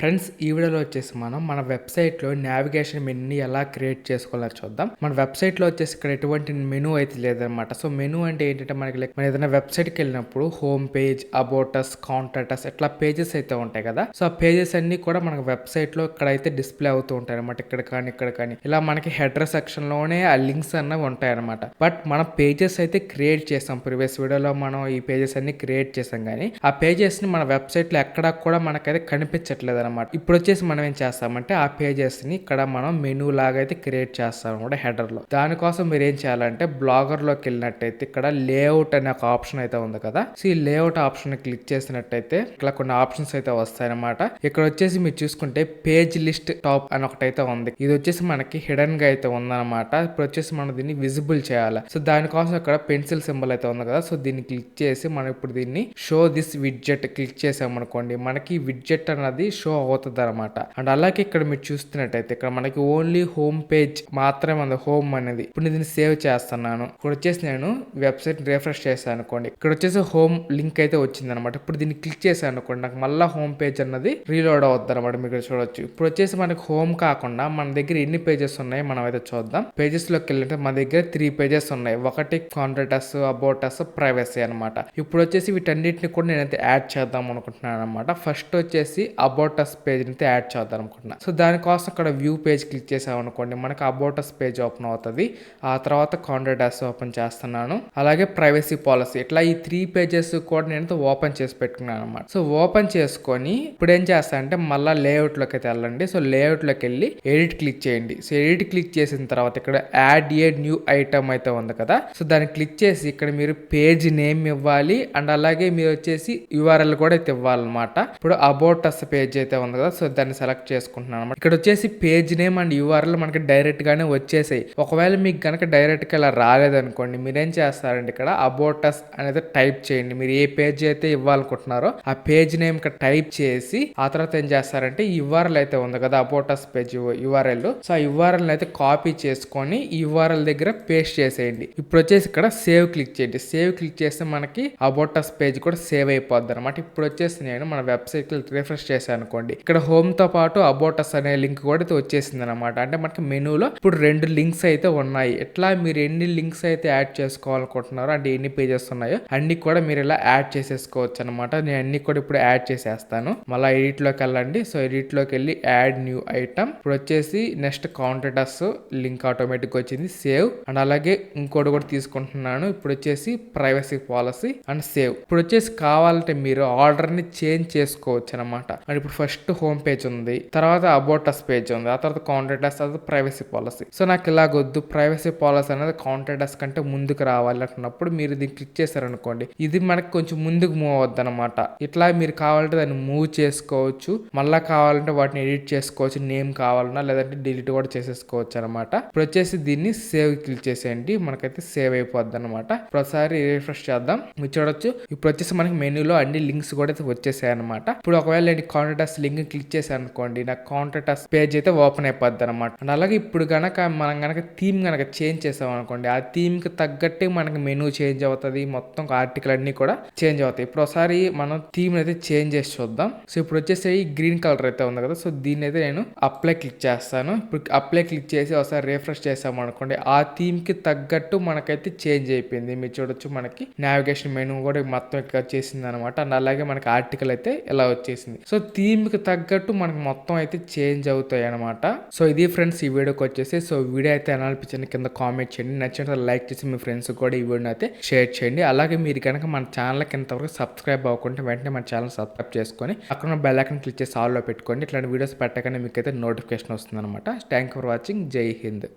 Friends ఈ వీడియోలో వచ్చేసి మనం మన వెబ్సైట్లో నావిగేషన్ మెనూని ఎలా క్రియేట్ చేసుకోవాలో చూద్దాం. మన వెబ్సైట్లో వచ్చేసి ఇక్కడ ఎటువంటి మెనూ అయితే లేదనమాట. సో మెనూ అంటే ఏంటంటే మనకి లైక్ మన ఏదైనా వెబ్సైట్కి వెళ్ళినప్పుడు home page, about us, contact us ఇట్లా పేజెస్ అయితే ఉంటాయి కదా. సో ఆ పేజెస్ అన్ని కూడా మనకు వెబ్సైట్లో ఇక్కడ అయితే డిస్ప్లే అవుతూ ఉంటాయి అనమాట. ఇక్కడ కానీ ఇలా మనకి హెడర్ సెక్షన్ లోనే ఆ లింక్స్ అన్నవి ఉంటాయి అనమాట. బట్ మనం పేజెస్ అయితే క్రియేట్ చేసాం. ప్రీవియస్ వీడియోలో మనం ఈ పేజెస్ అన్ని క్రియేట్ చేసాం, కానీ ఆ పేజెస్ ని మన వెబ్సైట్లో ఎక్కడా కూడా మనకైతే కనిపించట్లేదు అనమాట. ఇప్పుడు వచ్చేసి మనం ఏం చేస్తామంటే ఆ పేజెస్ ని ఇక్కడ మనం మెనూ లాగా అయితే క్రియేట్ చేస్తాం అనమాట హెడర్ లో. దానికోసం మీరు ఏం చేయాలంటే బ్లాగర్ లోకి వెళ్ళినట్టయితే ఇక్కడ లేఅవుట్ అనే ఒక ఆప్షన్ అయితే ఉంది కదా. సో ఈ లేఅవుట్ ఆప్షన్ క్లిక్ చేసినట్టయితే ఇక్కడ కొన్ని ఆప్షన్స్ అయితే వస్తాయన్నమాట. ఇక్కడ వచ్చేసి మీరు చూసుకుంటే పేజ్ లిస్ట్ టాప్ అని ఒకటైతే ఉంది. ఇది వచ్చేసి మనకి హిడెన్ గా అయితే ఉందన్నమాట. ఇప్పుడు వచ్చేసి మనం దీన్ని విజిబుల్ చేయాలి. సో దానికోసం ఇక్కడ పెన్సిల్ సింబల్ అయితే ఉంది కదా. సో దీన్ని క్లిక్ చేసి మనం ఇప్పుడు దీన్ని షో దిస్ విడ్జెట్ క్లిక్ చేసామనుకోండి, మనకి విడ్జెట్ అన్నది షో అవుతుంది అనమాట. అండ్ అలాగే ఇక్కడ మీరు చూస్తున్నట్టయితే ఇక్కడ మనకి ఓన్లీ హోమ్ పేజ్ మాత్రమే ఉంది, హోమ్ అనేది. ఇప్పుడు దీన్ని సేవ్ చేస్తున్నాను. ఇక్కడ వచ్చేసి నేను వెబ్సైట్ రిఫ్రెష్ చేశాను అనుకోండి, ఇక్కడ వచ్చేసి హోమ్ లింక్ అయితే వచ్చింది అనమాట. ఇప్పుడు దీన్ని క్లిక్ చేశాను అనుకోండి, నాకు మళ్ళీ హోమ్ పేజ్ అన్నది రీలోడ్ అవుతుంది అనమాట. మీరు చూడొచ్చు. ఇప్పుడు వచ్చేసి మనకి హోమ్ కాకుండా మన దగ్గర ఎన్ని పేజెస్ ఉన్నాయి మనం అయితే చూద్దాం. పేజెస్ లోకి వెళ్ళితే మన దగ్గర 3 పేజెస్ ఉన్నాయి. ఒకటి contact us, about us, privacy అనమాట. ఇప్పుడు వచ్చేసి వీటన్నిటిని కూడా నేనైతే యాడ్ చేద్దాం అనుకుంటున్నాను అనమాట. ఫస్ట్ వచ్చేసి అబౌట్ అస్ పేజ్ అయితే యాడ్ చేద్దాం అనుకుంటున్నా. సో దానికోసం ఇక్కడ వ్యూ పేజ్ క్లిక్ చేసాం అనుకోండి, మనకి అబౌట్ అస్ పేజ్ ఓపెన్ అవుతుంది. ఆ తర్వాత కాంటాక్ట్ అస్ ఓపెన్ చేస్తున్నాను. అలాగే ప్రైవసీ పాలసీ, ఇట్లా ఈ 3 పేజెస్ కూడా నేను ఓపెన్ చేసి పెట్టుకున్నాను అనమాట. సో ఓపెన్ చేసుకొని ఇప్పుడు ఏం చేస్తా అంటే మళ్ళీ లేఅవుట్ లోకి అయితే వెళ్ళండి. సో లేఅవుట్ లోకి వెళ్ళి ఎడిట్ క్లిక్ చేయండి. సో ఎడిట్ క్లిక్ చేసిన తర్వాత ఇక్కడ యాడ్ ఏ న్యూ ఐటమ్ అయితే ఉంది కదా. సో దాన్ని క్లిక్ చేసి ఇక్కడ మీరు పేజ్ నేమ్ ఇవ్వాలి. అండ్ అలాగే మీరు వచ్చేసి యూఆర్ఎల్ కూడా అయితే ఇవ్వాలన్నమాట. ఇప్పుడు అబౌట్ అస్ పేజ్ అయితే ఉంది కదా. సో దాన్ని సెలెక్ట్ చేసుకుంటున్నాను అనమాట. ఇక్కడ వచ్చేసి పేజ్ నేమ్ అండ్ యూఆర్ఎల్ మనకి డైరెక్ట్ గానే వచ్చేసాయి. ఒకవేళ మీకు కనుక డైరెక్ట్ గా ఇలా రాలేదనుకోండి, మీరేం చేస్తారంటే ఇక్కడ అబౌట్ అస్ అనేది టైప్ చేయండి. మీరు ఏ పేజ్ అయితే ఇవ్వాలనుకుంటున్నారో ఆ పేజ్ నేమ్ ఇక్కడ టైప్ చేసి ఆ తర్వాత ఏం చేస్తారంటే ఈ యూఆర్ఎల్ అయితే ఉంది కదా, about us page URL. So ఆ యూఆర్ఎల్ అయితే కాపీ చేసుకొని ఈ యూఆర్ఎల్ దగ్గర పేస్ట్ చేసేయండి. ఇప్పుడు వచ్చేసి ఇక్కడ సేవ్ క్లిక్ చేయండి. సేవ్ క్లిక్ చేస్తే మనకి అబౌట్ అస్ పేజ్ కూడా సేవ్ అయిపోద్ది అనమాట. ఇప్పుడు వచ్చేసి నేను మన వెబ్సైట్ రిఫ్రెష్ చేశాను అనుకోండి, ఇక్కడ హోమ్ తో పాటు అబౌట్ అస్ అనే లింక్ కూడా వచ్చేసింది అనమాట. అంటే మనకి మెనూలో ఇప్పుడు 2 లింక్స్ అయితే ఉన్నాయి. ఎట్లా మీరు ఎన్ని లింక్స్ అయితే యాడ్ చేసుకోవాలనుకుంటున్నారో, అంటే ఎన్ని పేజెస్ ఉన్నాయో అన్ని కూడా మీరు ఇలా యాడ్ చేసేసుకోవచ్చు అనమాట. నేను అన్ని కూడా ఇప్పుడు యాడ్ చేసేస్తాను. మళ్ళీ ఎడిట్ లోకి వెళ్ళండి. సో ఎడిట్ లోకి వెళ్ళి యాడ్ న్యూ ఐటమ్. ఇప్పుడు వచ్చేసి next contact us link automatic వచ్చింది, సేవ్. అండ్ అలాగే ఇంకోటి కూడా తీసుకుంటున్నాను. ఇప్పుడు వచ్చేసి ప్రైవసీ పాలసీ అండ్ సేవ్. ఇప్పుడు వచ్చేసి కావాలంటే మీరు ఆర్డర్ ని చేంజ్ చేసుకోవచ్చు అనమాట. అండ్ ఇప్పుడు ఫస్ట్ హోమ్ పేజ్ ఉంది, తర్వాత అబౌట్ అస్ పేజ్ ఉంది, ఆ తర్వాత కాంటాక్ట్ అస్, తర్వాత ప్రైవసీ పాలసీ. సో నాకు ఇలాగొద్దు, ప్రైవసీ పాలసీ అనేది కాంటాక్ట్ అస్ కంటే ముందుకు రావాలి అంటున్నప్పుడు మీరు దీన్ని క్లిక్ చేశారనుకోండి, ఇది మనకి కొంచెం ముందుకు మూవ్ అవుద్ది అనమాట. ఇట్లా మీరు కావాలంటే దాన్ని మూవ్ చేసుకోవచ్చు. మళ్ళీ కావాలంటే వాటిని ఎడిట్ చేసుకోవచ్చు, నేమ్ కావాలన్నా, లేదంటే డిలీట్ కూడా చేసేసుకోవచ్చు అనమాట. ఇప్పుడు వచ్చేసి దీన్ని సేవ్ క్లిక్ చేసేయండి, మనకైతే సేవ్ అయిపోద్ది అనమాట. ఒకసారి రిఫ్రెష్ చేద్దాం. మీరు చూడొచ్చు ఇప్పుడు వచ్చేసి మనకి మెనూలో అన్ని లింక్స్ కూడా వచ్చేసాయి అనమాట. ఇప్పుడు ఒకవేళ నేను కాంటాక్ట్ అస్ లింక్ క్లిక్ చేశాను అనుకోండి, నాకు కాంటాక్ట్ అస్ పేజ్ అయితే ఓపెన్ అయిపోద్ది అనమాట. అండ్ అలాగే ఇప్పుడు గనక మనం గనక థీమ్ గనక చేంజ్ చేసాం అనుకోండి, ఆ థీమ్ కి తగ్గట్టే మనకి మెనూ చేంజ్ అవుతుంది, మొత్తం ఆర్టికల్ అన్ని కూడా చేంజ్ అవుతాయి. ఇప్పుడు ఒకసారి మనం థీమ్ అయితే చేంజ్ చేసి చూద్దాం. సో ఇప్పుడు వచ్చేసి గ్రీన్ కలర్ అయితే ఉంది కదా. సో దీన్ని అయితే నేను అప్లై క్లిక్ చేస్తాను. ఇప్పుడు అప్లై క్లిక్ చేసి ఒకసారి రిఫ్రెష్ చేసాం అనుకోండి, ఆ థీమ్ కి తగ్గట్టు మనకైతే చేంజ్ అయిపోయింది. మీరు చూడొచ్చు మనకి నావిగేషన్ మెనూ కూడా మొత్తం ఇక్కడ వచ్చేసింది అనమాట. అండ్ అలాగే మనకి ఆర్టికల్ అయితే ఇలా వచ్చేసింది. సో థీమ్ కి తగ్గట్టు మనకి మొత్తం అయితే చేంజ్ అవుతాయి అనమాట. సో ఇది ఫ్రెండ్స్ ఈ వీడియోకి వచ్చేసి. సో వీడియో అయితే ఎలా అనిపించింది కింద కామెంట్ చేయండి. నచ్చినట్టు లైక్ చేసి మీ ఫ్రెండ్స్ కూడా ఈ వీడియోని అయితే షేర్ చేయండి. అలాగే మీరు కనుక మన ఛానల్ ఇంతవరకు సబ్స్క్రైబ్ అవ్వకుంటే వెంటనే మన ఛానల్ సబ్స్క్రైబ్ చేసుకొని అక్కడ బెల్ ఐకాన్ క్లిక్ చేసి ఆల్ లో పెట్టుకోండి. ఇట్లాంటి వీడియోస్ పెట్టగానే మీకు అయితే నోటిఫికేషన్ వస్తుంది అనమాట. Thank you for watching. జై హింద్.